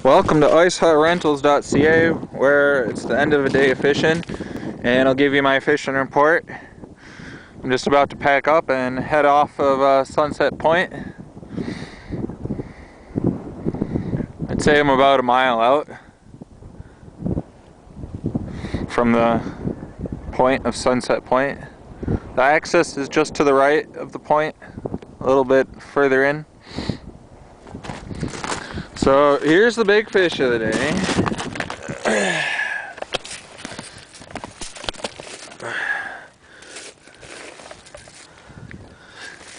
Welcome to IceHutRentals.ca, where it's the end of a day of fishing, and I'll give you my fishing report. I'm just about to pack up and head off of Sunset Point. I'd say I'm about a mile out from the point of Sunset Point. The access is just to the right of the point, a little bit further in. So here's the big fish of the day.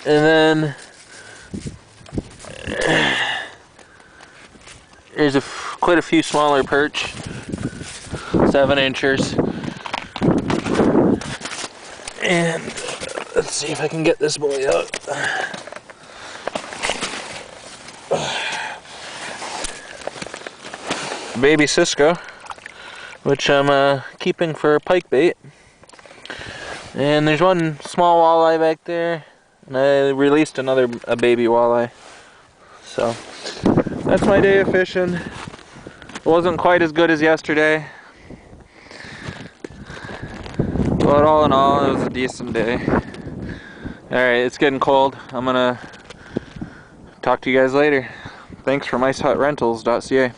And then there's quite a few smaller perch, 7-inchers. And let's see if I can get this boy out. Baby Cisco, which I'm keeping for pike bait. And there's one small walleye back there, and I released a baby walleye. So that's my day of fishing. It wasn't quite as good as yesterday, but all in all, it was a decent day. Alright, it's getting cold. I'm gonna talk to you guys later. Thanks from IceHutRentals.ca.